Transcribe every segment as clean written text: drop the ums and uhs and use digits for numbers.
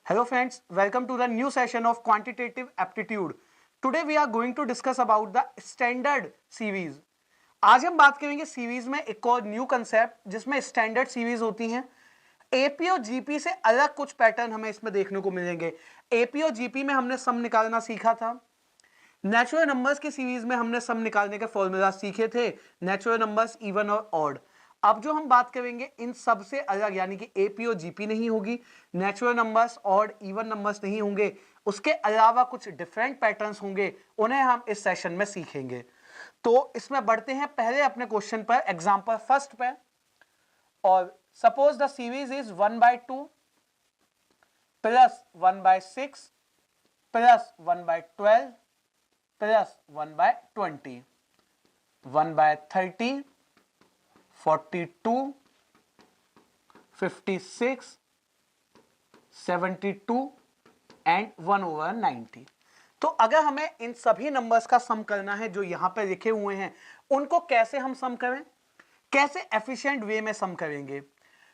Hello friends, welcome to the new session of quantitative aptitude. Today we are going to discuss about the standard series. आज हम बात करेंगे series में एक और न्यू कंसेप्ट जिसमें स्टैंडर्ड सीरीज होती हैं। एपी और जीपी से अलग कुछ पैटर्न हमें इसमें देखने को मिलेंगे। एपी और जीपी में हमने सम निकालना सीखा था। नेचुरल नंबर्स की सीरीज में हमने सम निकालने के फॉर्मूला सीखे थे, नेचुरल नंबर्स इवन और ऑड। अब जो हम बात करेंगे इन सब से अलग, यानी कि एपी और जीपी नहीं होगी, natural numbers odd even numbers नहीं होंगे, उसके अलावा कुछ डिफरेंट पैटर्न्स होंगे, उन्हें हम इस सेशन में सीखेंगे। तो इसमें बढ़ते हैं पहले अपने क्वेश्चन पर, एग्जांपल फर्स्ट पे। और suppose the series is 1/2 plus 1/6 plus 1/12 plus 1/20, 1/30, 42, 56, 72 and 1/90। तो अगर हमें इन सभी नंबर्स का सम करना है जो यहां पर लिखे हुए हैं, उनको कैसे हम सम करें, कैसे एफिशिएंट वे में सम करेंगे।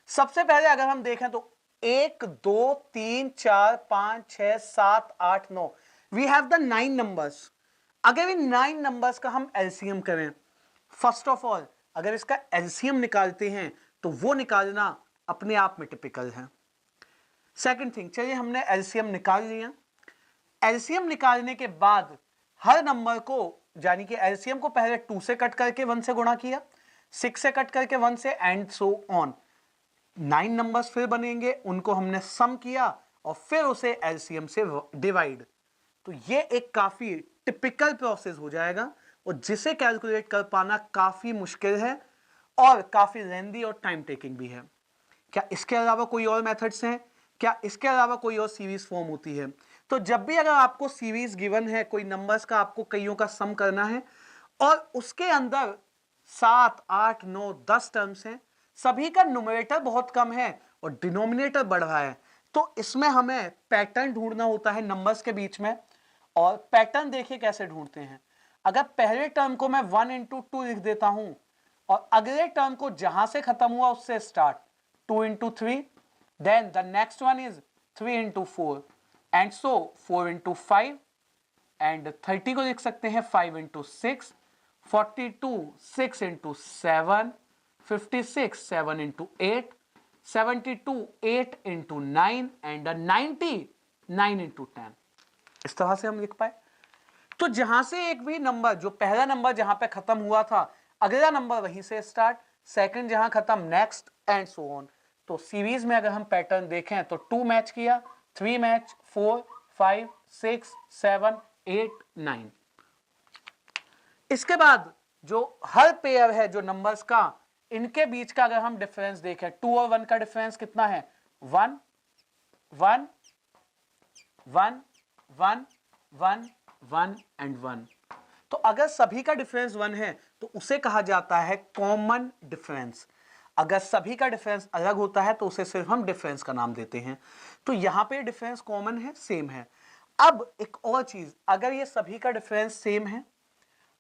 सबसे पहले अगर हम देखें तो 1 2 3 4 5 6 7 8 9 वी हैव द 9 नंबर्स। अगर इन 9 नंबर्स का हम एलसीएम करें, फर्स्ट ऑफ ऑल अगर इसका एलसीएम निकालते हैं तो वो निकालना अपने आप में टिपिकल है। सेकंड थिंग, चलिए हमने एलसीएम निकाल लिया। एलसीएम निकालने के बाद हर नंबर को, यानी कि एलसीएम को पहले 2 से कट करके 1 से गुणा किया, 6 से कट करके 1 से, एंड सो ऑन। 9 नंबर्स फिर बनेंगे, उनको हमने सम किया और फिर उसे एलसीएम से डिवाइड। तो ये एक काफी टिपिकल प्रोसेस हो जाएगा और जिसे कैलकुलेट कर पाना काफी मुश्किल है और काफी लेंदी और टाइम टेकिंग भी है। क्या इसके अलावा कोई और मेथड्स हैं? क्या इसके अलावा कोई और सीरीज फॉर्म होती है? तो जब भी अगर आपको सीरीज गिवन है, कोई नंबर्स का आपको कईयों का सम करना है और उसके अंदर 7 8 9 10 टर्म्स हैं, सभी का न्यूमरेटर बहुत कम है और डिनोमिनेटर बढ़ रहा है, तो इसमें हमें पैटर्न ढूंढना होता है नंबर्स के बीच में। और पैटर्न देखिए कैसे ढूंढते हैं। अगर पहले टर्म को मैं 1 into 2 लिख देता हूं और अगले टर्म को जहां से खत्म हुआ उससे start 2 into 3, then the next one is 3 into 4 and so 4 into 5, and 30 को लिख सकते हैं 5 into 6, 42 6 into 7, 56 7 into 8, 72 8 into 9 and 90 9 into 10। इस तरह से हम लिख पाए। तो जहां से एक भी नंबर, जो पहला नंबर जहां पे खत्म हुआ था, अगला नंबर वहीं से स्टार्ट, सेकंड जहां खत्म नेक्स्ट, एंड सो ऑन। तो सीरीज में अगर हम पैटर्न देखें तो 2 मैच किया, 3 मैच, 4 5 6 7 8 9। इसके बाद जो हर पेयर है जो नंबर्स का, इनके बीच का अगर हम डिफरेंस देखें, 2 और 1 का डिफरेंस कितना है? 1 1 1 1 1 1 एंड 1। तो अगर सभी का डिफरेंस 1 है तो उसे कहा जाता है कॉमन डिफरेंस। अगर सभी का डिफरेंस अलग होता है तो उसे सिर्फ हम डिफरेंस का नाम देते हैं। तो यहां पे डिफरेंस कॉमन है, सेम है। अब एक और चीज, अगर ये सभी का डिफरेंस सेम है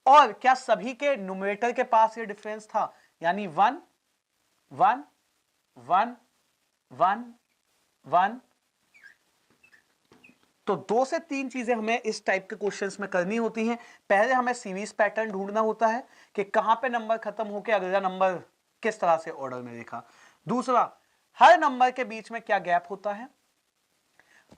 और क्या सभी के न्यूमरेटर के पास ये डिफरेंस था, यानी 1 1 1 1 1, तो 2 से 3 चीजें हमें इस टाइप के क्वेश्चंस में करनी होती हैं। पहले हमें सीरीज पैटर्न ढूंढना होता है कि कहां पे नंबर खत्म होकर अगला नंबर किस तरह से ऑर्डर में लिखा। दूसरा, हर नंबर के बीच में क्या गैप होता है,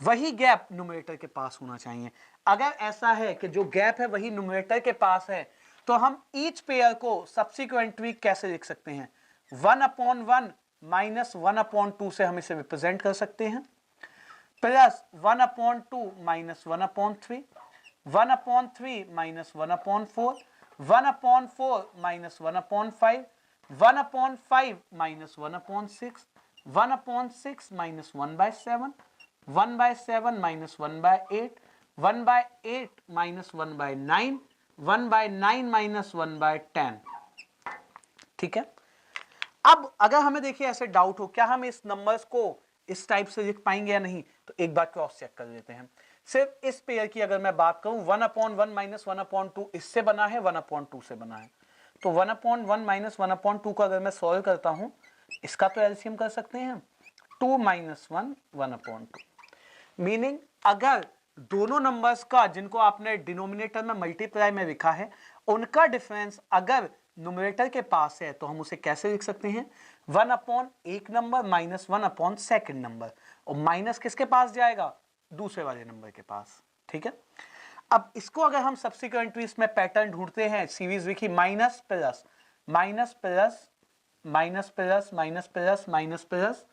वही गैप न्यूमरेटर के पास होना चाहिए। अगर ऐसा है कि जो गैप है वही न्यूमरेटर के पास है, तो हम ईच पेयर को सब्सिक्वेंटली कैसे लिख सकते हैं? 1/1 माइनस 1/2 से हम इसे रिप्रेजेंट कर सकते हैं, plus 1/2 minus 1/3, 1/3 minus 1/4, 1/4 minus 1/5, 1/5 minus 1/6, 1/6 minus 1/7, 1/7 minus 1/8, 1/8 minus 1/9, 1/9 minus 1/10। ठीक है। अब अगर हमें देखिए ऐसे डाउट हो क्या हम इस नंबर्स को इस टाइप से लिख पाएंगे या नहीं, तो एक बार क्रॉस चेक कर लेते हैं। सिर्फ इस पेयर की अगर मैं बात करूं, 1/1 माइनस 1/2 इससे बना है, 1/2 से बना है। तो 1/1 माइनस 1/2 को अगर मैं सॉल्व करता हूं, इसका तो एलसीएम कर सकते हैं, 2 - 1 1/2। मीनिंग अगर दोनों नंबर्स का जिनको आपने डिनोमिनेटर में मल्टीप्लाई में लिखा है उनका डिफरेंस अगर न्यूमरेटर के पास है तो हम उसे कैसे लिख सकते हैं, 1 अपॉन एक number minus 1 upon second number, और माइनस किसके पास जाएगा, दूसरे वाले नंबर के पास। ठीक है, अब इसको अगर हम सब्सिक्वेंटली इसमें पैटर्न ढूंढते हैं, सीरीज लिखी minus plus minus plus minus plus minus plus minus plus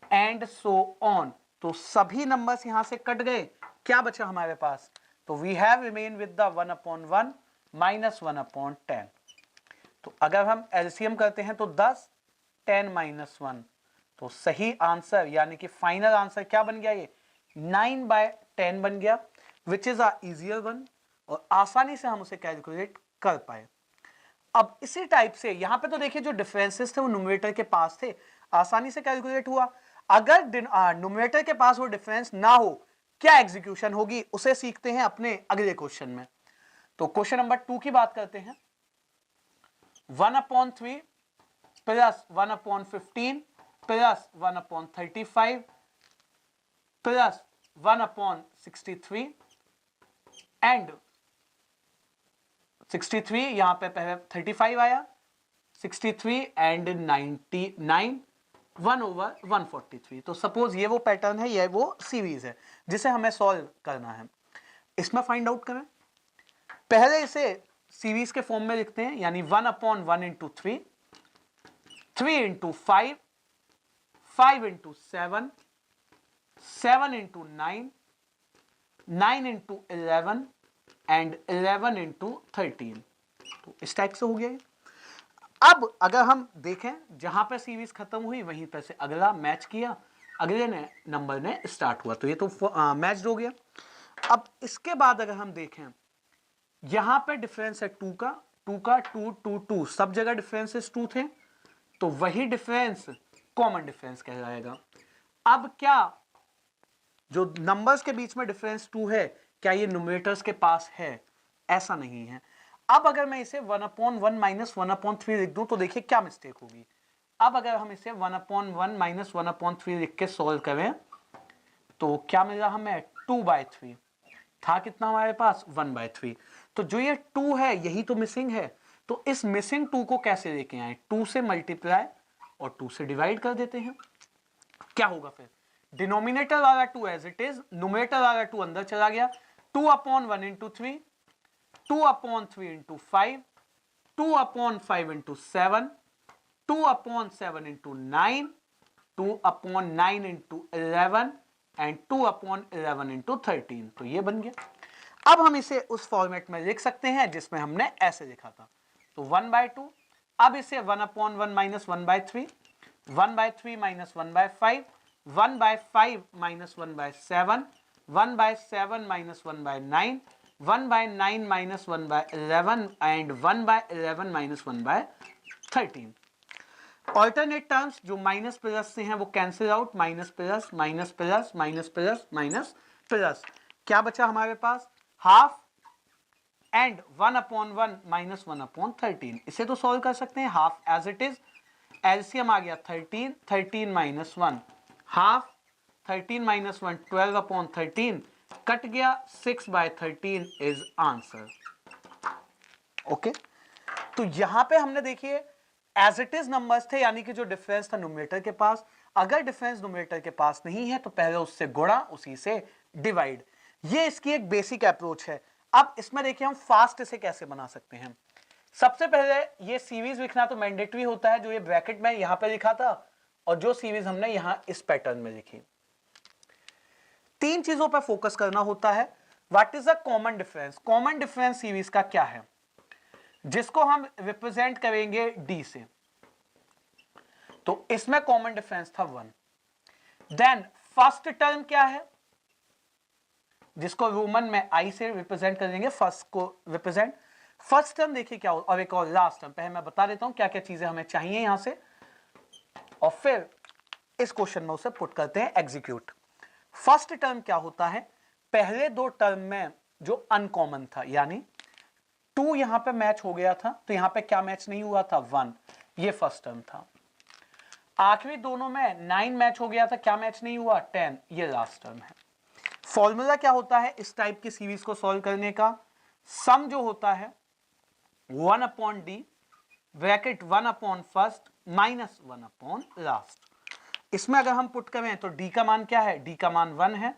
and so on, तो सभी नंबर्स यहां से कट गए, क्या बचा हमारे पास, तो we have remain with the 1 upon 1 minus 1 upon 10। तो अगर हम एलसीएम करते हैं तो 10 10 माइनस 1, तो सही आंसर यानी कि फाइनल आंसर क्या बन गया, ये 9/10 बन गया, which is a easier one, और आसानी से हम उसे कैलकुलेट कर पाए। अब इसी टाइप से यहां पे तो देखिए जो डिफरेंसेस थे वो न्यूमरेटर के पास थे, आसानी से कैलकुलेट हुआ। अगर न्यूमरेटर के पास वो डिफरेंस ना हो, क्या एग्जीक्यूशन होगी, उसे सीखते हैं अपने अगले क्वेश्चन में। तो क्वेश्चन नंबर 2 की बात करते हैं। 1/3 प्लस 1/15 प्लस 1/35 प्लस 1/63 एंड 63 यहां पे पहले 35 आया, 63 एंड 99 1/143। तो सपोज ये वो पैटर्न है, ये वो सीरीज है जिसे हमें सॉल्व करना है। इसमें फाइंड आउट करें, पहले इसे सीरीज के फॉर्म में लिखते हैं, यानी 1/1 into 3 3 into 5 5 into 7 7 into 9 9 into 11 and 11 into 13। तो इस टाइप से हो गया। अब अगर हम देखें जहां पे सीरीज खत्म हुई वहीं पर से अगला मैच किया, अगले ने नंबर ने स्टार्ट हुआ, तो ये तो मैच हो गया। अब इसके बाद अगर हम देखें यहां पे डिफरेंस है 2 का 2 का 2 2 2, सब जगह डिफरेंसेस 2 थे, तो वही डिफरेंस कॉमन डिफरेंस कहलाएगा। अब क्या जो नंबर्स के बीच में डिफरेंस 2 है, क्या ये न्यूमरेटर्स के पास है, ऐसा नहीं है। अब अगर मैं इसे 1/1 माइनस 1/3 लिख दूं तो देखिए क्या मिस्टेक होगी। अब अगर हम इसे 1/1 माइनस 1/3 लिख के सॉल्व करें तो क्या मिल रहा हमें, 2/3 था, कितना हमारे पास 1/3। तो जो ये 2 है यही तो मिसिंग है, तो इस मिसिंग 2 को कैसे लेके आए, 2 से मल्टीप्लाई और 2 से डिवाइड कर देते हैं। क्या होगा फिर, डिनोमिनेटर वाला 2 एज इट इज, न्यूमरेटर वाला 2 अंदर चला गया, 2/1 into 3 2/3 into 5 2/5 into 7 2/7 into 9 2/9 into 11 and 2/11 into 13। तो ये बन गया। अब हम इसे उस फॉर्मेट में लिख सकते हैं जिसमें हमने ऐसे लिखा था, तो 1/2। अब इसे 1/1 minus 1/3 1/3 minus 1/5 1/5 minus 1/7 1/7 minus 1/9 1/9 minus 1/11 and 1/11 minus 1/13। Alternate terms जो माइनस प्लस से हैं वो cancel out, minus plus minus plus minus plus minus plus, क्या बचा हमारे पास, हाफ एंड 1/1 माइनस 1/13। इसे तो सॉल्व कर सकते हैं, half as it is, LCM आ गया 13 13 माइनस 1 हाफ 13 माइनस 1 12/13 कट गया, 6/13 इज आंसर। ओके, तो यहां पे हमने देखिए एज इट इज नंबर्स थे, यानी कि जो डिफरेंस था न्यूमरेटर के पास, अगर डिफरेंस न्यूमरेटर के पास नहीं है तो पहले उससे गुणा उसी से डिवाइड, ये इसकी एक बेसिक अप्रोच है। अब इसमें देखिए हम फास्ट इसे कैसे बना सकते हैं। सबसे पहले ये सीरीज लिखना तो मैंडेटरी होता है, जो ये ब्रैकेट में यहां पे लिखा था और जो सीरीज हमने यहां इस पैटर्न में लिखी। तीन चीजों पर फोकस करना होता है। What is the common difference, common difference series का क्या है, जिसको हम रिप्रेजेंट करेंगे डी से, तो इसमें कॉमन डिफरेंस था 1। देन फर्स्ट टर्म क्या है, जिसको रोमन में आई से रिप्रेजेंट करेंगे, फर्स्ट को रिप्रेजेंट, फर्स्ट टर्म देखिए क्या हो, और एक और लास्ट टर्म। पहले मैं बता देता हूं क्या क्या चीजें हमें चाहिए यहां से, और फिर इस क्वेश्चन में उसे पुट करते हैं एग्जीक्यूट। फर्स्ट टर्म क्या होता है, पहले दो टर्म में जो अनकॉमन था, यानी 2 यहां पे मैच हो गया था, तो यहां पे क्या मैच नहीं हुआ था, 1, ये फर्स्ट टर्म था। आखिरी दोनों में 9 मैच हो गया था, क्या मैच नहीं हुआ, 10, ये लास्ट टर्म है। फॉर्मूला क्या होता है इस टाइप की सीरीज को सॉल्व करने का? सम जो होता है 1 upon D bracket 1 upon first minus 1 upon last. इसमें अगर हम पुट करें तो डी का मान क्या है? डी का मान 1 है,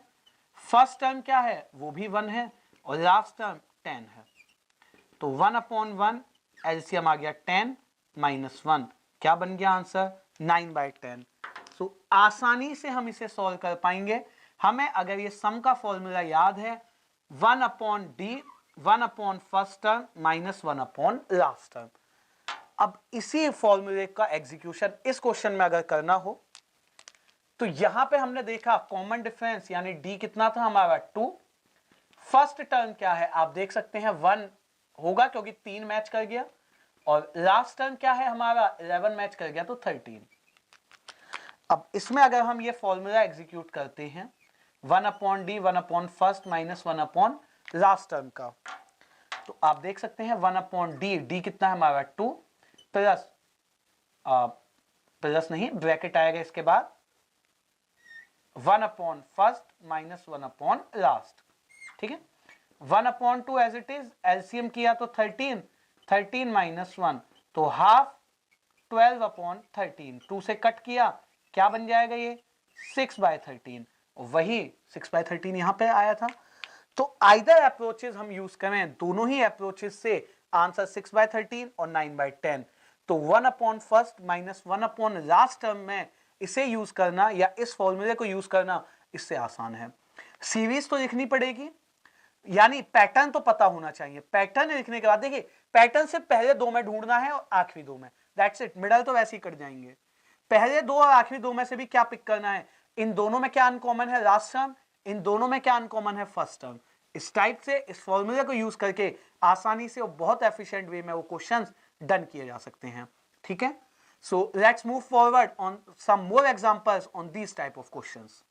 फर्स्ट टर्म क्या है? वो भी 1 है, और लास्ट टर्म 10 है। तो 1 अपॉन 1 एलसीएम आ गया 10 माइनस 1, क्या बन गया आंसर? 9/10। सो आसानी से हम इसे सॉल्व कर पाएंगे। हमें अगर ये सम का फॉर्मूला याद है 1 upon D 1 upon first term minus 1 upon last term. अब इसी फॉर्मूले का एग्जीक्यूशन इस क्वेश्चन में अगर करना हो तो यहां पे हमने देखा कॉमन डिफरेंस यानी डी कितना था हमारा 2, फर्स्ट टर्म क्या है आप देख सकते हैं 1 होगा क्योंकि 3 मैच कर गया, और लास्ट टर्म क्या है हमारा 11 मैच कर गया तो 13। अब इसमें अगर हम ये फॉर्मूला एग्जीक्यूट करते हैं 1 upon D 1 upon first minus 1 upon last term का, तो आप देख सकते हैं 1 अपॉन डी, डी कितना है हमारा 2 प्लस प्लस नहीं ब्रैकेट आएगा इसके बाद 1 upon first minus 1 upon last. ठीक है, 1 upon 2 as it is, LCM किया तो 13, 13 माइनस 1 तो हाफ 12 अपॉन 13, 2 से कट किया क्या बन जाएगा ये 6/13, वही 6/13 यहां पे आया था। तो आइदर अप्रोचेस हम यूज करें, दोनों ही अप्रोचेस से आंसर 6/13 और 9/10। तो 1 upon first minus 1 upon last term में इसे यूज करना या इस फॉर्मूले को यूज करना इससे आसान है। सीरीज तो लिखनी पड़ेगी, यानी पैटर्न तो पता होना चाहिए। पैटर्न लिखने के बाद देखिए पैटर्न से पहले दो में ढूंढना है और आखिरी दो में, दैट्स इट। मिडल तो वैसे ही कट जाएंगे। पहले दो और आखिरी दो में से भी क्या पिक करना है, इन दोनों में क्या अनकॉमन है लास्ट टर्म, इन दोनों में क्या अनकॉमन है फर्स्ट टर्म। इस टाइप से इस फॉर्मूले को यूज करके आसानी से और बहुत एफिशिएंट वे में वो क्वेश्चंस डन किए जा सकते हैं। ठीक है, so let's move forward on some more examples on this type of questions.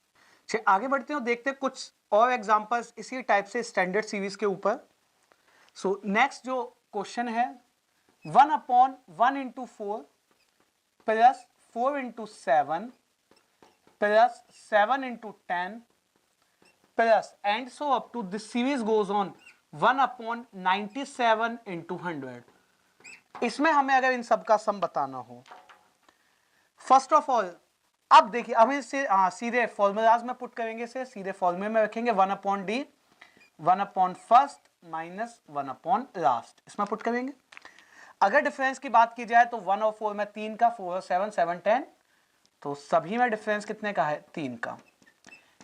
आगे बढ़ते हैं और देखते हैं कुछ और एग्जांपल्स इसी टाइप से स्टैंडर्ड सीरीज के ऊपर। सो नेक्स्ट जो क्वेश्चन है 1 upon 1 into 4 plus 4 into 7 plus 7 into 10 plus and so up to this series goes on 1 upon 97 into 100। इसमें हमें अगर इन सब का सम बताना हो, फर्स्ट ऑफ ऑल अब देखिए हम इसे सीधे फॉर्मूलाज में पुट करेंगे, से सीधे फॉर्मूले में रखेंगे 1 upon D 1 upon first minus 1 upon last, इसमें पुट करेंगे। अगर डिफरेंस की बात की जाए तो 1 और 4 में 3 का, 4 और 7 7 10, तो सभी में डिफरेंस कितने का है 3 का।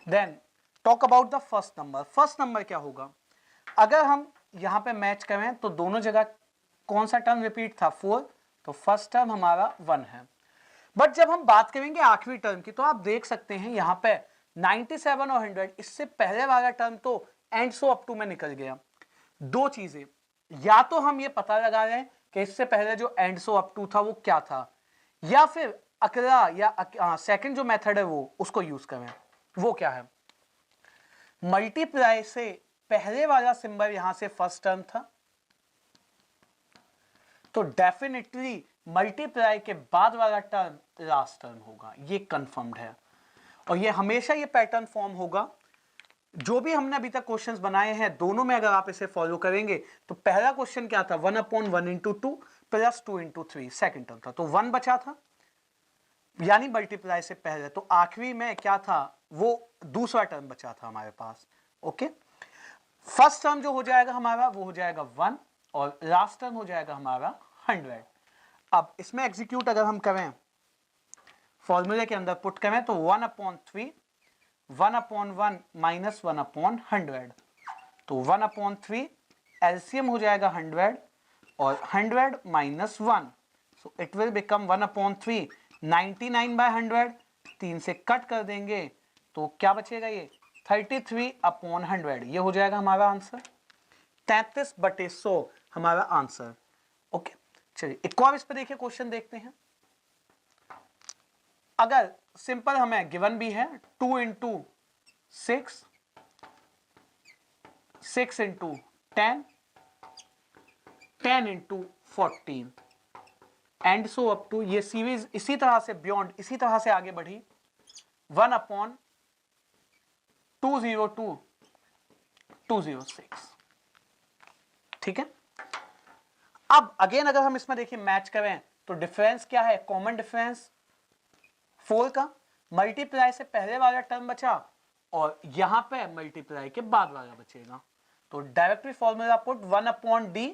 Then talk about the first number. First number क्या होगा, अगर हम यहां पे मैच करें तो दोनों जगह कौन सा टर्म रिपीट था 4, तो फर्स्ट टर्म हमारा 1 है। बट जब हम बात करेंगे आखिरी टर्म की तो आप देख सकते हैं यहां पे 97 और 100, इससे पहले वाला टर्म तो एंड सो अप टू में निकल गया। दो चीजें, या तो हम ये पता लगा रहे हैं कि इससे पहले जो एंड सो अप टू था वो क्या था, या फिर अगला या सेकंड जो मेथड है वो उसको यूज करें। वो क्या है, मल्टीप्लाई से पहले वाला सिंबल यहां से फर्स्ट टर्म था, तो डेफिनेटली मल्टीप्लाई के बाद वाला टर्म लास्ट टर्म होगा, ये कंफर्म्ड है। और ये हमेशा ये पैटर्न फॉर्म होगा। जो भी हमने अभी तक क्वेश्चंस बनाए हैं दोनों में अगर आप इसे फॉलो करेंगे तो पहला क्वेश्चन क्या था 1 upon 1 into 2 plus 2 into 3 second term था, तो 1 बचा था यानी मल्टीप्लाई से पहले, तो आखिरी में क्या था वो दूसरा टर्म बचा था हमारे पास। ओके, फर्स्ट टर्म जो हो जाएगा हमारा वो हो जाएगा 1 और लास्ट टर्म हो जाएगा हमारा 100। अब इसमें एग्जीक्यूट अगर हम करें फॉर्मूले के अंदर पुट करें तो 1 अपॉन 3 1 अपॉन 1 माइनस 1 अपॉन 100, तो 1 अपॉन 3 एलसीएम हो जाएगा 100 और 100 minus 1, so it will become 1 upon 3 99/100, 3 से कट कर देंगे तो क्या बचेगा ये 33 अपॉन 100, ये हो जाएगा हमारा आंसर 33/100 हमारा आंसर। ओके, चलिए एक और इस पे देखिए क्वेश्चन देखते हैं। अगर सिंपल हमें गिवन भी है 2 into 6 6 into 10 10 into 14 and so up to, ये सीरीज इसी तरह से बियॉन्ड इसी तरह से आगे बढ़ी 1 अपॉन 202 206। ठीक है, अब अगेन अगर हम इसमें देखिए मैच करें तो डिफरेंस क्या है, कॉमन डिफरेंस 4 का, मल्टीप्लाई से पहले वाला टर्म बचा और यहां पे मल्टीप्लाई के बाद वाला बचेगा। तो directly formula put 1 upon D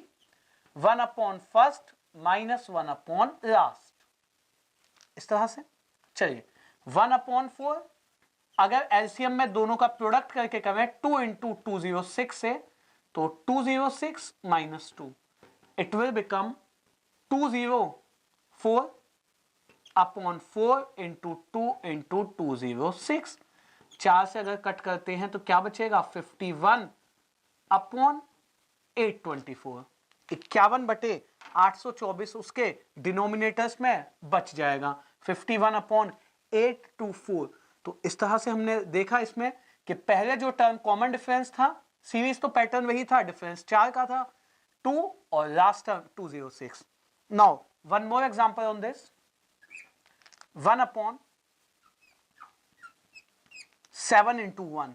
1 upon first minus 1 upon last, इस तरह से। चलिए 1 अपॉन 4, अगर एलसीएम में दोनों का प्रोडक्ट करके करें 2 इंटू 206 से, तो 206 minus 2, it will become 204 upon 4 into 2 into 206। 4 से अगर कट करते हैं तो क्या बचेगा, 51 अपॉन 824, 51/824 उसके डिनोमिनेटर्स में बच जाएगा, 51 अपॉन 824। तो इस तरह से हमने देखा इसमें कि पहले जो टर्म कॉमन डिफरेंस था, सीरीज तो पैटर्न वही था, डिफरेंस 4 का था 2 और last term 206। Now one more example on this, 1 upon 7 into 1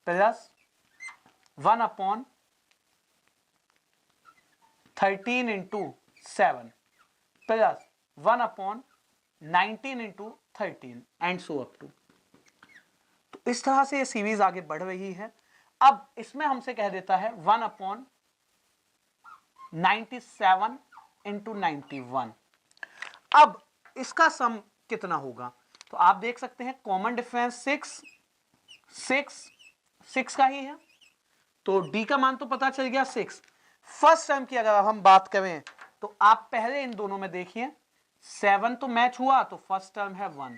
plus 1 upon 13 into 7 plus 1 upon 19 into 13 and so up to. तो इस तरह से ये सीरीज आगे बढ़ रही है। अब इसमें हमसे कह देता है 1 अपॉन 97 इंटू 91। अब इसका सम कितना होगा, तो आप देख सकते हैं कॉमन डिफरेंस 6 का ही है, तो डी का मान तो पता चल गया 6। फर्स्ट टर्म की अगर हम बात करें तो आप पहले इन दोनों में देखिए 7 तो मैच हुआ, तो फर्स्ट टर्म है 1।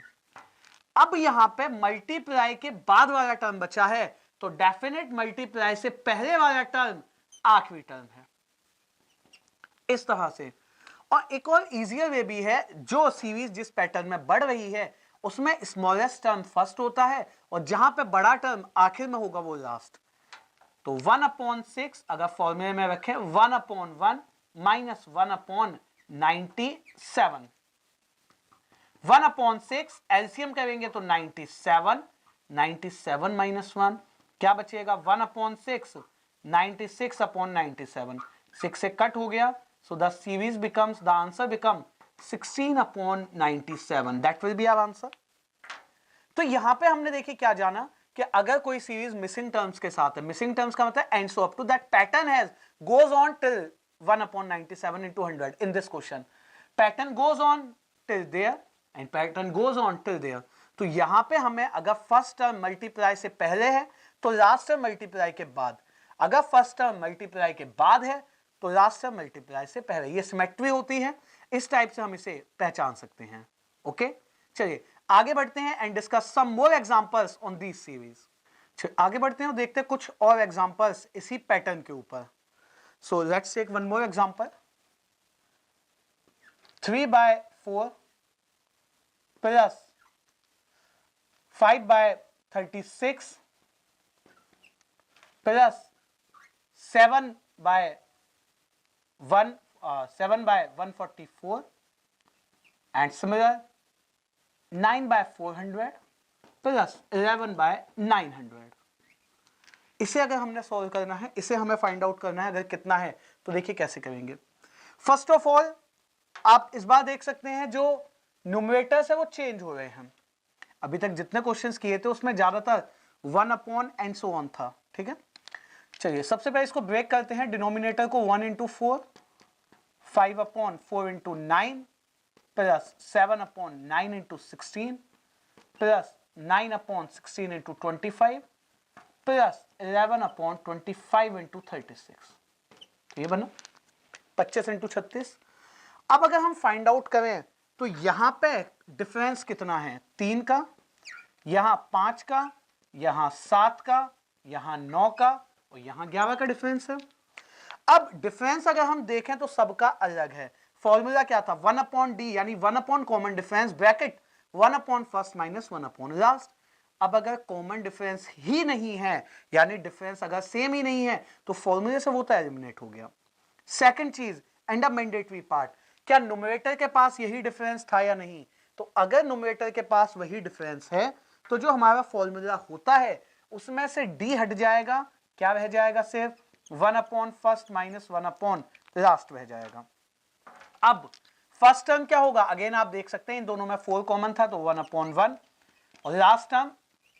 अब यहां पे मल्टीप्लाई के बाद वाला टर्म बचा है, तो डेफिनेट मल्टीप्लाई से पहले वाला टर्म आखिरी टर्म है, इस तरह से। और एक और इजियर वे भी है, जो सीरीज जिस पैटर्न में बढ़ रही है उसमें स्मॉलेस्ट टर्म फर्स्ट होता है और जहां पे बड़ा टर्म आखिर में होगा वो लास्ट। तो 1 अपॉन 6 अगर फॉर्मूले में रखें 1 upon 1 minus 1 upon 97, 1 upon 6 LCM करेंगे तो 97, 97 माइनस 1 क्या बचेगा, 1 अपॉन 6, 96 अपॉन 97, 6 से कट हो गया, so the series becomes, the answer become 16 upon 97, that will be our answer। तो यहां पे हमने देखिए क्या जाना कि अगर कोई सीरीज मिसिंग टर्म्स के साथ है, मिसिंग टर्म्स का मतलब and so up to, that pattern has goes on till 1 upon 97 into 100 in this question, pattern goes on till there and pattern goes on till there। तो यहां पे हमें अगर फर्स्ट टर्म मल्टीप्लाई से पहले है तो लास्ट टर्म मल्टीप्लाई के बाद, अगर फर्स्ट टर्म मल्टीप्लाई के बाद है तो लास्ट टर्म मल्टीप्लाई से पहले, ये सिमेट्री होती है, इस टाइप से हम इसे पहचान सकते हैं। ओके, चलिए आगे बढ़ते हैं and discuss some more examples on this series. आगे बढ़ते हैं और देखते हैं कुछ और एग्जांपल्स इसी पैटर्न के ऊपर। So let's take one more example, 3/4 plus 5/36 plus 7/144 and similar 9/400 plus 11/900। इसे अगर हमने सॉल्व करना है, इसे हमें फाइंड आउट करना है अगर कितना है, तो देखिए कैसे करेंगे। फर्स्ट ऑफ ऑल आप इस बार देख सकते हैं जो न्यूमरेटर्स है वो चेंज हो रहे हैं। अभी तक जितने क्वेश्चंस किए थे उसमें ज्यादातर 1 अपॉन एंड सो ऑन था, ठीक है। चलिए सबसे पहले इसको ब्रेक करते हैं, डिनोमिनेटर को 1 into 4, 5 upon 4 into 9 plus 7 upon 9 into 16 plus 9 upon 16 into 25 plus 11 upon 25 into 36, ये बना 25 इंटू 36। अब अगर हम फाइंड आउट करें तो यहां पे डिफरेंस कितना है, 3 का, यहां 5 का, यहां 7 का, यहां 9 का और यहां 11 का डिफरेंस है। अब डिफरेंस अगर हम देखें तो सबका अलग है। फॉर्मूला क्या था, 1 अपॉन डी यानी 1 upon common difference bracket 1 upon first minus 1 upon last. अब अगर कॉमन डिफरेंस ही नहीं है यानी डिफरेंस अगर सेम ही नहीं है तो फॉर्मूले से वो तो एलिमिनेट हो गया। सेकंड चीज एंड अ मैंडेटरी पार्ट, क्या न्यूमरेटर के पास यही डिफरेंस था या नहीं, तो अगर न्यूमरेटर के पास वही डिफरेंस है तो जो हमारा फॉर्मूला होता है उसमें से डी हट जाएगा क्या रह जाएगा, सिर्फ 1 upon first minus 1 upon last रह जाएगा। अब फर्स्ट टर्म क्या होगा, अगेन आप देख सकते हैं इन दोनों में 4 कॉमन था तो 1 अपॉन 1, और लास्ट टर्म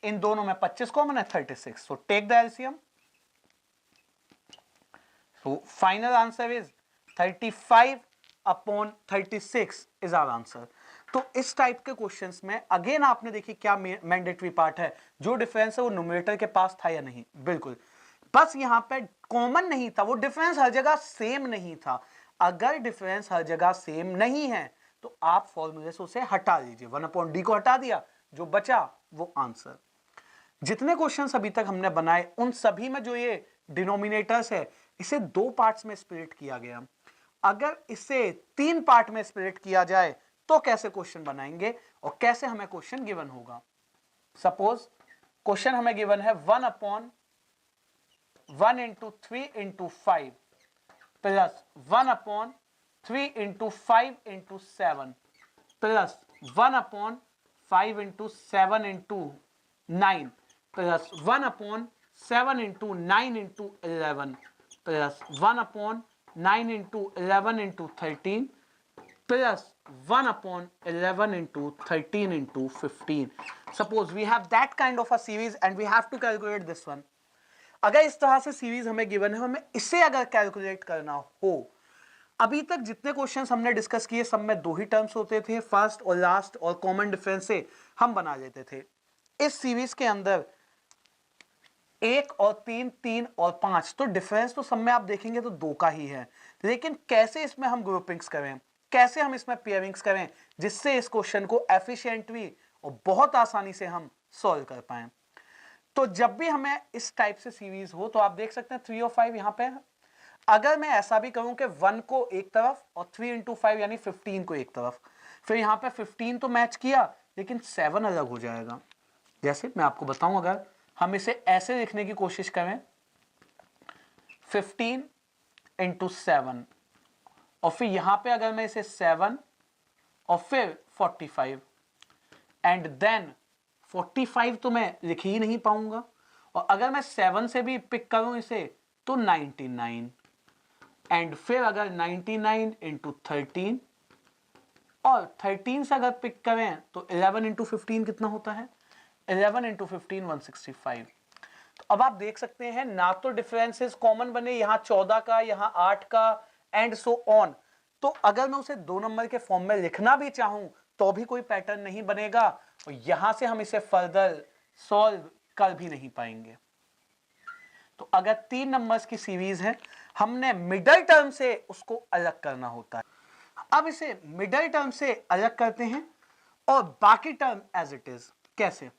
इन दोनों में 25 कॉमन है 36, so take the LCM. So final answer is 35 upon 36 is our answer। तो इस टाइप के क्वेश्चंस में अगेन आपने देखिए क्या मैंडेटरी पार्ट है, जो डिफरेंस है वो न्यूमरेटर के पास था या नहीं, बिल्कुल, बस यहाँ पे कॉमन नहीं था, वो डिफरेंस हर जगह सेम नहीं था। अगर डिफरेंस हर जगह सेम नहीं है तो आप फॉर्मूले से उसे हटा दीजिए, 1 अपॉन डी को हटा दिया, जो बचा वो आंसर। जितने क्वेश्चंस अभी तक हमने बनाए उन सभी में जो ये डिनोमिनेटर्स है इसे 2 पार्ट्स में स्प्लिट किया गया। अगर इसे 3 पार्ट में स्प्लिट किया जाए तो कैसे क्वेश्चन बनाएंगे और कैसे हमें क्वेश्चन गिवन होगा। सपोज क्वेश्चन हमें गिवन है 1 upon 1 into 3 into 5 plus 1 upon 3 into 5 into 7 plus 1 upon 5 into 7 into 9 plus 1 upon 7 into 9 into 11 plus 1 upon 9 into 11 into 13 plus 1 upon 11 into 13 into 15. Suppose we have that kind of a series and we have to calculate this one. अगर इस तरह से series हमें given है, हमें इसे अगर calculate करना हो, अभी तक जितने क्वेश्चंस हमने डिस्कस किए सब में 2 ही टर्म्स होते थे, फर्स्ट और लास्ट, और कॉमन डिफरेंस से हम बना लेते थे। इस सीरीज के अंदर 1 और 3, 3 और 5, तो डिफरेंस तो सब में आप देखेंगे तो 2 का ही है, लेकिन कैसे इसमें हम ग्रुपिंग्स करें, कैसे हम इसमें पेयरिंग्स करें जिससे इस क्वेश्चन को एफिशिएंटली और बहुत आसानी से हम सॉल्व कर पाएं। तो जब भी हमें इस टाइप से सीरीज हो तो आप देख सकते हैं 3 और 5 यहां पे है। अगर मैं ऐसा भी करूं कि 1 को एक तरफ और 3 इंटू 5 यानी 15 को एक तरफ, फिर यहां पे 15 तो मैच किया लेकिन 7 अलग हो जाएगा। जैसे मैं आपको बताऊं, अगर हम इसे ऐसे लिखने की कोशिश करें 15 इंटू 7, और फिर यहां पे अगर मैं इसे 7 और फिर 45 एंड देन 45 तो मैं लिख ही नहीं पाऊंगा, और अगर मैं 7 से भी पिक करूं इसे तो 99, एंड फिर अगर 99 इंटू 13 और 13 से अगर पिक करें तो 11 इंटू 15 कितना होता है, 11 इंटू 15 165। तो अब आप देख सकते हैं ना तो डिफरेंसेस कॉमन बने, यहां 14 का, यहां 8 का, एंड सो ऑन। तो अगर मैं उसे 2 नंबर के फॉर्म में लिखना भी चाहूं तो भी कोई पैटर्न नहीं बनेगा, और यहां से हम इसे फर्दर सॉल्व कर भी नहीं पाएंगे। तो अगर 3 नंबर्स की सीरीज है, हमने मिडल टर्म से उसको अलग करना होता है। अब इसे मिडल टर्म से अलग करते हैं और बाकी टर्म एज इट इज। कैसे,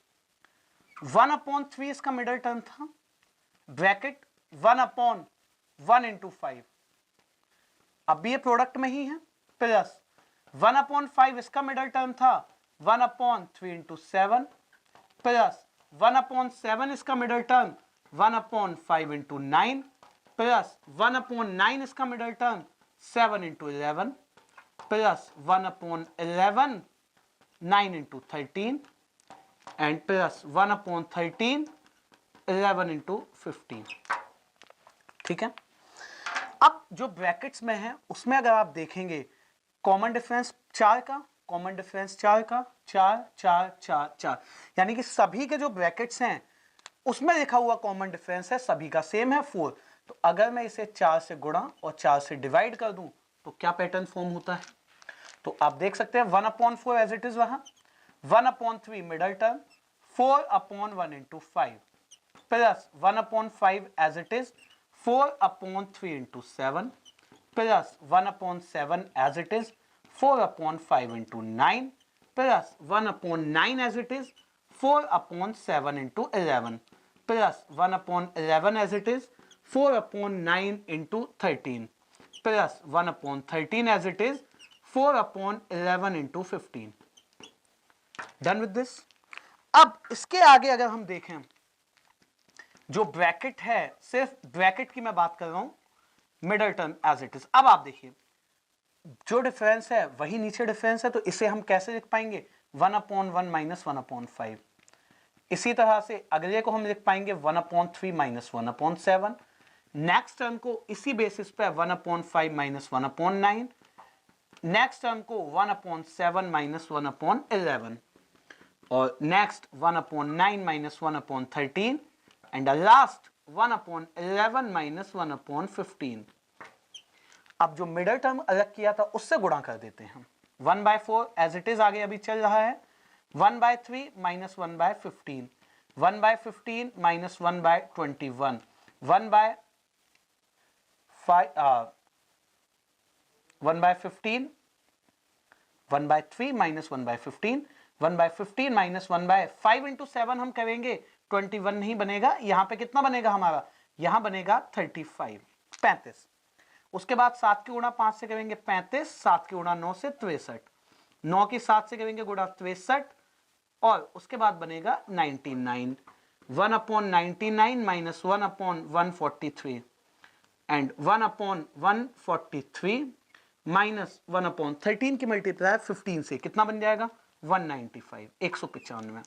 1 अपॉन 3 इसका मिडल टर्म था, ब्रैकेट 1 अपॉन 1 इंटू 5, अब ये प्रोडक्ट में ही है, प्लस 1 अपॉन 5 इसका मिडल टर्म था, 1 अपॉन 3 इंटू 7 प्लस 1 अपॉन 7 इसका middle term 1 upon 5 into 9 plus 1 upon 9 इसका middle term 7 into 11 plus 1 upon 11 9 into 13 and plus 1 upon 13 11 into 15। ठीक है, अब जो ब्रैकेट्स में है उसमें अगर आप देखेंगे कॉमन डिफरेंस 4 का, कॉमन डिफरेंस 4 का, 4 4 4 4, यानी कि सभी के जो ब्रैकेट्स हैं उसमें लिखा हुआ कॉमन डिफरेंस है सभी का सेम है 4। तो अगर मैं इसे 4 से गुणा और 4 से डिवाइड कर दूं तो क्या पैटर्न फॉर्म होता है, तो आप देख सकते हैं 1 अपॉन 4 एज इट इज, वहां 1 upon 3 middle term 4 upon 1 into 5 plus 1 upon 5 as it is 4 upon 3 into 7 plus 1 upon 7 as it is 4 upon 5 into 9 plus 1 upon 9 as it is 4 upon 7 into 11 plus 1 upon 11 as it is 4 upon 9 into 13 plus 1 upon 13 as it is 4 upon 11 into 15। Done with this? अब इसके आगे अगर हम देखें जो bracket है, सिर्फ bracket की मैं बात कर रहा हूं, middle term as it is. अब आप देखिए जो डिफरेंस है वही नीचे डिफरेंस है, तो इसे हम कैसे लिख पाएंगे, 1 अपॉन 1 माइनस 1 अपॉन 5 इसी तरह से अगले को हम लिख पाएंगे 1/3 माइनस 1/7। नेक्स्ट टर्म को इसी बेसिस पे 1/5 माइनस 1/9। नेक्स्ट टर्म को 1/7 माइनस 1/11 और next 1/9 minus 1/13 and last 1/11 minus 1/15। अब जो मिडल टर्म अलग किया था उससे गुणा कर देते हैं। 1/4 एज इट इज आगे अभी चल रहा है, 1/3 minus 1/15, 1/15 minus 1/21, 1/15 1/3 minus 1/15, 1/15 minus 1/5 into 7 हम करेंगे 21 नहीं बनेगा, यहां पे कितना बनेगा हमारा, यहां बनेगा 35। उसके बाद 7 की गुणा 5 से करेंगे 35, 7 की गुणा 9 से 63, 9 की 7 से करेंगे गुणा 63 और उसके बाद बनेगा 99, 1/99 माइनस 1/143 एंड 1/143 माइनस 1/13 की मल्टीप्लाई 15 से कितना बन जाएगा 195, 195।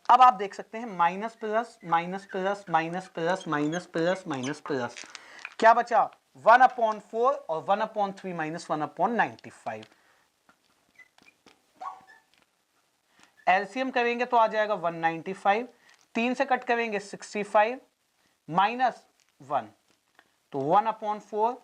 अब आप देख सकते हैं minus plus minus plus minus plus minus plus minus plus, क्या बचा 1/4 और 1/3 माइनस 1/95। एलसीएम करेंगे तो आ जाएगा 195, 3 से कट करेंगे 65 माइनस 1 तो 1/4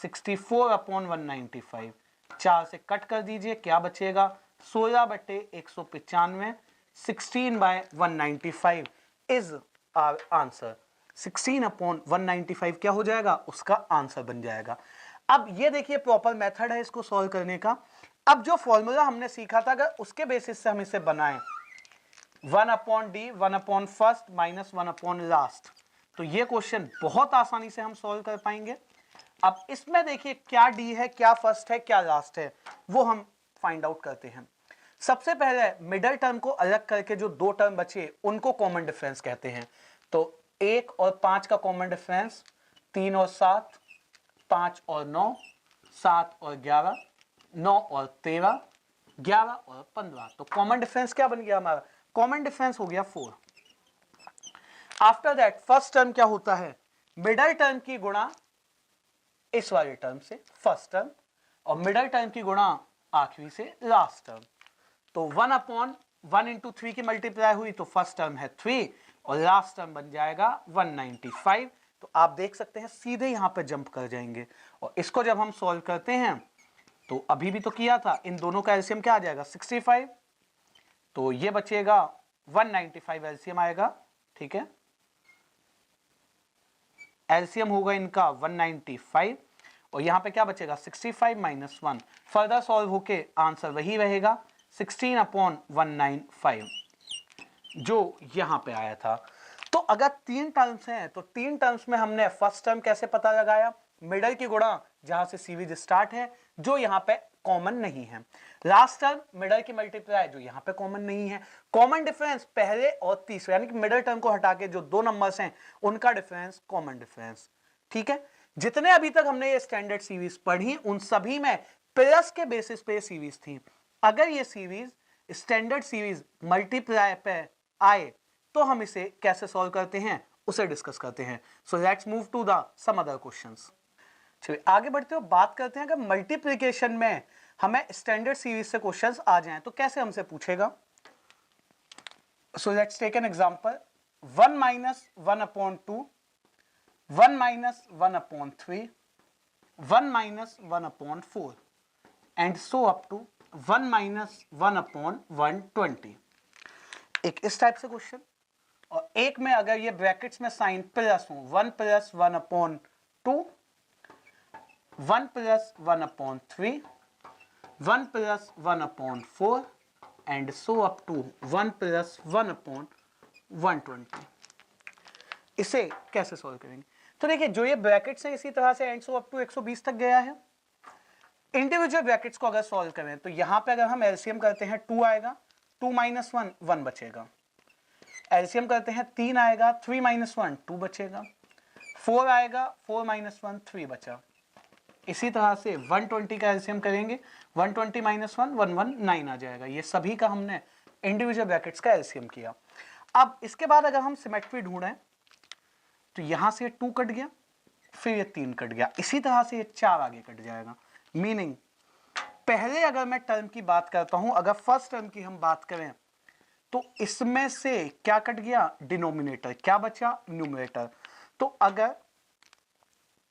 64/195, 4 से कट कर दीजिए क्या बचेगा 16/195, 16/195 इज आवर आंसर। 16/195 क्या हो जाएगा, उसका आंसर बन जाएगा। अब ये देखिए प्रॉपर मेथड है इसको सॉल्व करने का। अब जो फॉर्मूला हमने सीखा था अगर उसके बेसिस से हम इसे बनाएं 1/d 1/1 माइनस 1/लास्ट, तो ये क्वेश्चन बहुत आसानी से हम सॉल्व कर पाएंगे। अब इसमें देखिए क्या डी है, क्या फर्स्ट है, क्या लास्ट है, वो हम फाइंड आउट करते हैं। सबसे पहले मिडल टर्म को अलग करके जो दो टर्म बचे उनको कॉमन डिफरेंस कहते हैं। तो 1 और 5 का कॉमन डिफरेंस, 3 और 7, 5 और 9, 7 और 11, 9 और 13, 11 और 15। तो कॉमन डिफरेंस क्या बन गया हमारा, कॉमन डिफरेंस हो गया 4। आफ्टर दैट फर्स्ट टर्म क्या होता है, मिडल टर्म की गुणा इस वाले टर्म से फर्स्ट टर्म और मिडल टर्म की गुणा आखिरी से लास्ट टर्म। तो 1/1 इंटू 3 की मल्टीप्लाई हुई तो फर्स्ट टर्म है 3 और लास्ट टर्म बन जाएगा 195। तो आप देख सकते हैं सीधे यहां पे जंप कर जाएंगे और इसको जब हम सॉल्व करते हैं तो अभी भी तो किया था, इन दोनों का एलसीएम क्या आ जाएगा 65, तो ये बचेगा 195 एलसीएम आएगा, ठीक है। एलसीएम होगा इनका 195 और यहां पे क्या बचेगा 65 माइनस 1, फर्दर सॉल्व होके आंसर वही रहेगा 16/195 जो यहां पे आया था। तो अगर 3 टर्म्स हैं तो 3 टर्म्स में हमने फर्स्ट टर्म कैसे पता लगाया, मिडल की गुणा जहां से सीरीज स्टार्ट है जो यहां पे कॉमन नहीं है, लास्ट टर्म मिडल की मल्टीप्लाई जो यहां पे कॉमन नहीं है, कॉमन डिफरेंस पहले और तीसरे यानी कि मिडल टर्म को हटा के जो दो नंबर्स हैं उनका डिफरेंस कॉमन डिफरेंस, ठीक है। जितने अभी तक हमने ये स्टैंडर्ड सीरीज पढ़ी उन सभी में प्लस के बेसिस पे सीरीज थी। अगर ये सीरीज स्टैंडर्ड सीरीज मल्टीप्लाई पे आए तो हम इसे कैसे सॉल्व करते हैं उसे डिस्कस करते हैं। So let's move to the some other questions. चलिए आगे बढ़ते हुए बात करते हैं अगर मल्टीप्लिकेशन में हमें स्टैंडर्ड सीरीज से क्वेश्चंस आ जाएं तो कैसे हमसे पूछेगा। So let's take an example 1 minus 1/2, 1 minus 1/3, 1 minus 1/4 and so up to 1 minus 1/120। एक इस टाइप से क्वेश्चन और एक में अगर ये ब्रैकेट्स में साइन प्लस हो 1 plus 1/2, 1 plus 1/3, 1 plus 1/4 and so up to 1 plus 1/120। इसे कैसे सॉल्व करेंगे, तो देखिए जो ये ब्रैकेट्स है इसी तरह से एंड सो अप टू 120 तक गया है। इंडिविजुअल ब्रैकेट्स को अगर सॉल्व करें तो यहां पे अगर हम एलसीएम करते हैं 2 आएगा, 2 माइनस 1 1 बचेगा। एलसीएम करते हैं 3 आएगा, 3 माइनस 1 2 बचेगा। 4 आएगा, 4 माइनस 1 3 बचा। इसी तरह से 120 का एलसीएम करेंगे, 120 माइनस 1 119 आ जाएगा। ये सभी का हमने इंडिविजुअल ब्रैकेट्स का एलसीएम किया। अब इसके बाद अगर हम सिमेट्री ढूंढें तो यहां से 2 कट गया, फिर ये 3 कट गया, इसी तरह से ये 4 आगे कट जाएगा। मीनिंग पहले अगर मैं टर्म की बात करता हूं, अगर फर्स्ट टर्म की हम बात करें तो इसमें से क्या कट गया, डिनोमिनेटर, क्या बचा, न्यूमरेटर। तो अगर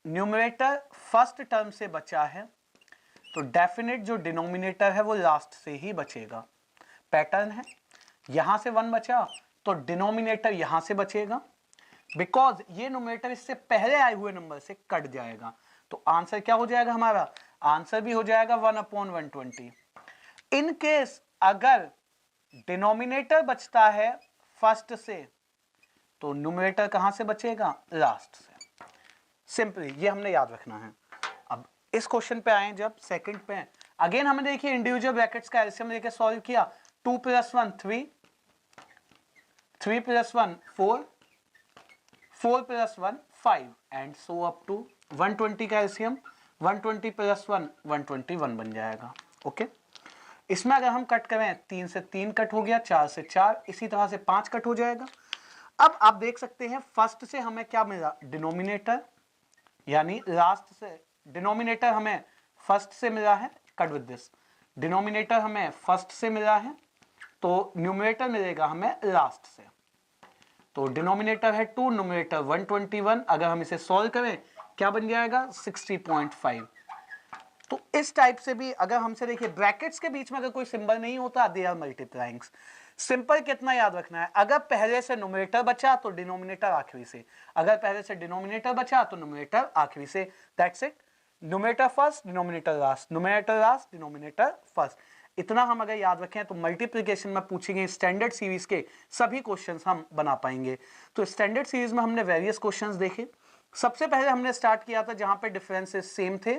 न्यूमरेटर फर्स्ट टर्म से बचा है तो डेफिनेट जो डिनोमिनेटर है वो लास्ट से ही बचेगा। पैटर्न है, यहां से 1 बचा तो डिनोमिनेटर यहां से बचेगा, बिकॉज ये न्यूमरेटर इससे पहले आए हुए नंबर से कट जाएगा। तो आंसर क्या हो जाएगा हमारा, आंसर भी हो जाएगा 1/120। इन केस अगर डिनोमिनेटर बचता है फर्स्ट से तो न्यूमरेटर कहां से बचेगा, लास्ट से। सिंपली ये हमने याद रखना है। अब इस क्वेश्चन पे आए, जब सेकंड पे अगेन हमें देखिए इंडिविजुअल ब्रैकेट्स का एलसीएम लेके सॉल्व किया। 2 + 1 3, 3 + 1 4, 4 + 1 5 एंड सो अप टू 120 का एलसीएम 120 + 1 121 बन जाएगा। ओके, इसमें अगर हम कट करें 3 से 3 कट हो गया, 4 से 4, इसी तरह से 5 कट हो जाएगा। अब आप देख सकते हैं फर्स्ट से हमें क्या मिला, डिनोमिनेटर, यानी लास्ट से डिनोमिनेटर हमें फर्स्ट से मिला है, कट विद दिस, डिनोमिनेटर हमें फर्स्ट से मिला है तो न्यूमरेटर मिलेगा हमें लास्ट से। तो डिनोमिनेटर है 2, न्यूमरेटर 121, अगर हम इसे सॉल्व करें क्या बन जाएगा, 60.5। तो इस टाइप से भी अगर हमसे देखिए ब्रैकेट्स के बीच में अगर कोई सिंबल नहीं होता, दे आर मल्टीप्लाइंग्स। सिंपल कितना याद रखना है, अगर पहले से न्यूमरेटर बचा तो डिनोमिनेटर आखिरी से, अगर पहले से डिनोमिनेटर बचा तो न्यूमरेटर आखिरी से, that's it. Numerator first, denominator last, numerator last, denominator first. इतना हम अगर याद रखें तो मल्टीप्लिकेशन में पूछेंगे स्टैंडर्ड सीरीज के सभी क्वेश्चंस हम बना पाएंगे। तो स्टैंडर्ड सीरीज में हमने वेरियस क्वेश्चंस देखे। सबसे पहले हमने स्टार्ट किया था जहां पे डिफरेंसेस सेम थे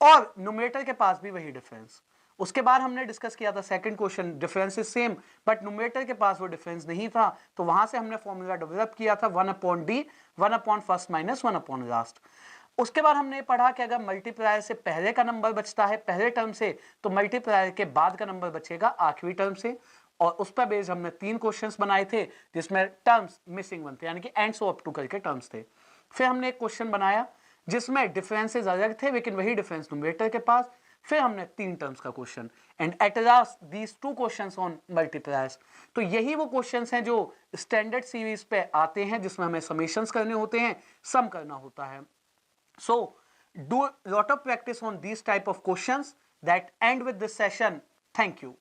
और न्यूमरेटर के पास भी वही डिफरेंस। उसके बाद हमने डिस्कस किया था second question, difference is same but numerator के पास वो डिफरेंस नहीं था, तो वहां से हमने फॉर्मूला डेवलप किया था 1/d 1/1 माइनस 1 लास्ट। उसके बाद हमने पढ़ा कि अगर मल्टीप्लायर से पहले का नंबर बचता है पहले टर्म से तो मल्टीप्लायर के बाद का नंबर बचेगा आखिरी टर्म से, और उस पर बेस्ड हमने 3 क्वेश्चंस बनाए थे जिसमें टर्म्स मिसिंग 1 थे, यानी कि एंड सो अप टू करके टर्म्स थे। फिर हमने एक क्वेश्चन बनाया जिसमें डिफरेंसेस अलग थे लेकिन वही डिफरेंस न्यूमरेटर के पास। फिर हमने 3 टर्म्स का question and at last these 2 questions on multipliers. तो यही वो क्वेश्चंस हैं जो स्टैंडर्ड सीरीज पे आते हैं जिसमें हमें समेशंस करने होते हैं, सम करना होता है। So do a lot of practice on these type of questions. That end with this session. Thank you.